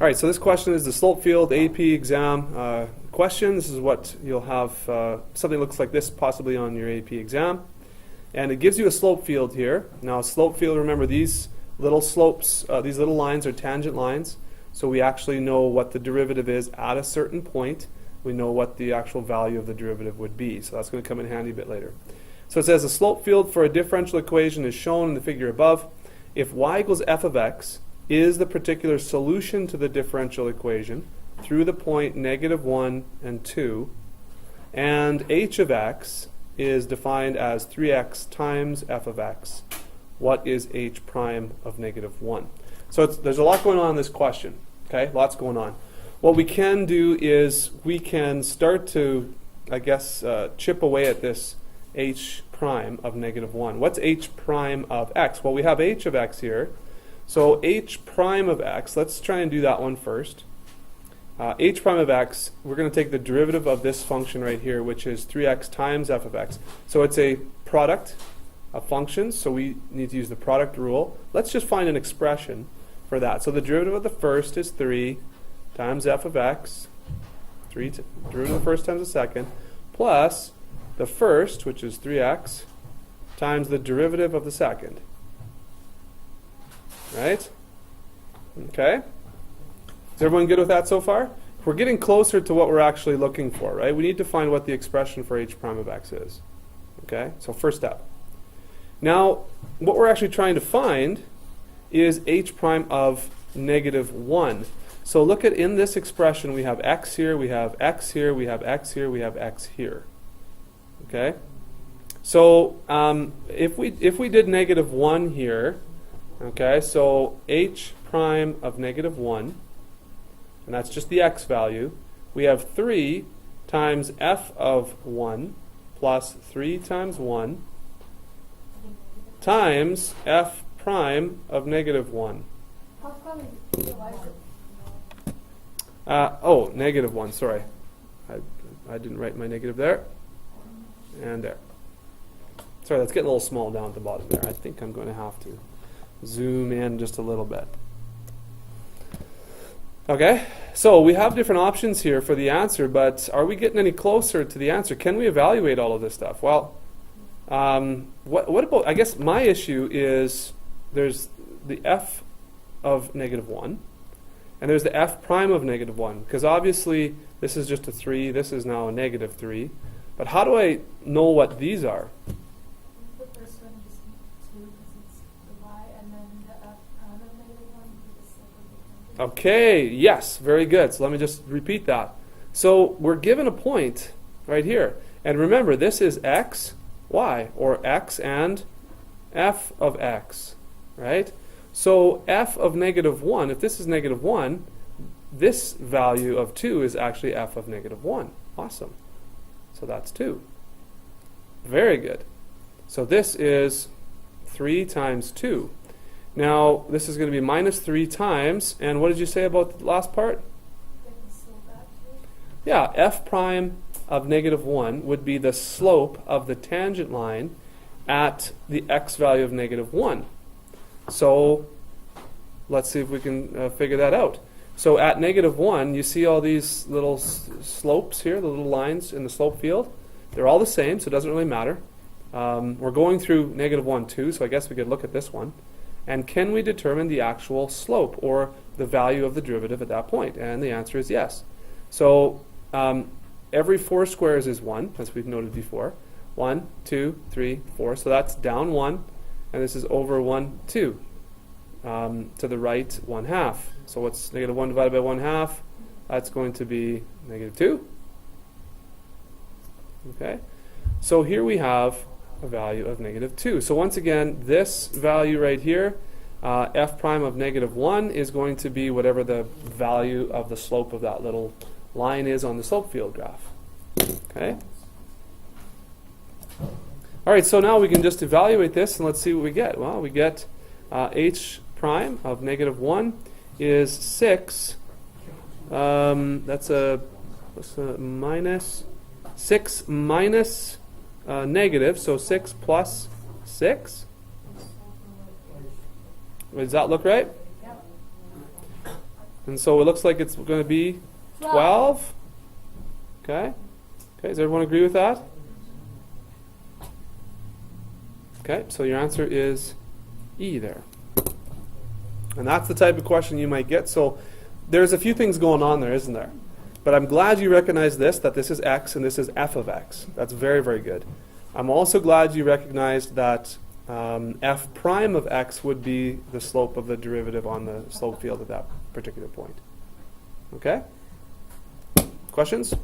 All right, so this question is the slope field AP exam question. This is what you'll have, something looks like this possibly on your AP exam. And it gives you a slope field here. Now a slope field, remember these little slopes, these little lines are tangent lines. So we actually know what the derivative is at a certain point. We know what the actual value of the derivative would be. So that's going to come in handy a bit later. So it says a slope field for a differential equation is shown in the figure above. If y equals f of x is the particular solution to the differential equation through the point -1 and 2, and h of x is defined as 3x times f of x, what is h prime of -1? So there's a lot going on in this question. Okay, lots going on. What we can do is we can start to, I guess, chip away at this h prime of -1. What's h prime of x? Well, we have h of x here. So h prime of x, let's try and do that one first. H prime of x, we're going to take the derivative of this function right here, which is 3x times f of x. So it's a product of functions, so we need to use the product rule. Let's just find an expression for that. So the derivative of the first is 3 times f of x, derivative of the first times the second, plus the first, which is 3x, times the derivative of the second. Right? Okay? Is everyone good with that so far? We're getting closer to what we're actually looking for, right? We need to find what the expression for h prime of x is. Okay? So first step. Now, what we're actually trying to find is h prime of -1. So look at, in this expression, we have x here, we have x here, we have x here, we have x here. Okay? So if we did -1 here, okay, so h prime of -1, and that's just the x value, we have 3 times f of 1 plus 3 times 1 times f prime of -1. Oh, -1, sorry. I didn't write my negative there. And there. Sorry, that's getting a little small down at the bottom there. I think I'm going to have to zoom in just a little bit. Okay, so we have different options here for the answer, but are we getting any closer to the answer? Can we evaluate all of this stuff? Well, what about, I guess my issue is there's the f of -1, and there's the f prime of -1, because obviously this is just a 3, this is now a -3, but how do I know what these are? The first one just 2 because it's the y, and then the f prime of -1 is the slope of the tangent. Okay, yes, very good. So let me just repeat that. So we're given a point right here. And remember, this is x, y, or x and f of x, right? So f of -1, if this is -1, this value of 2 is actually f of -1. Awesome. So that's 2. Very good. So this is 3 times 2. Now, this is going to be -3 times, and what did you say about the last part? Yeah, f prime of -1 would be the slope of the tangent line at the x value of -1. So let's see if we can figure that out. So at -1, you see all these little slopes here, the little lines in the slope field? They're all the same, so it doesn't really matter. We're going through -1 too, so I guess we could look at this one. And can we determine the actual slope or the value of the derivative at that point? And the answer is yes. So every 4 squares is 1, as we've noted before. 1, 2, 3, 4. So that's down 1, and this is over 1, 2. To the right, 1/2. So what's -1 divided by 1/2? That's going to be -2. Okay. So here we have a value of -2. So once again, this value right here, f prime of -1 is going to be whatever the value of the slope of that little line is on the slope field graph. Okay. All right, so now we can just evaluate this and let's see what we get. Well, we get h prime of -1 is 6. That's a minus 6 minus negative, so 6 plus 6. Does that look right? And so it looks like it's going to be 12. Okay. Okay, does everyone agree with that? Okay, so your answer is E there. And that's the type of question you might get. So there's a few things going on there, isn't there? But I'm glad you recognize this, that this is x and this is f of x. That's very, very good. I'm also glad you recognized that f prime of x would be the slope of the derivative on the slope field at that particular point. Okay? Questions?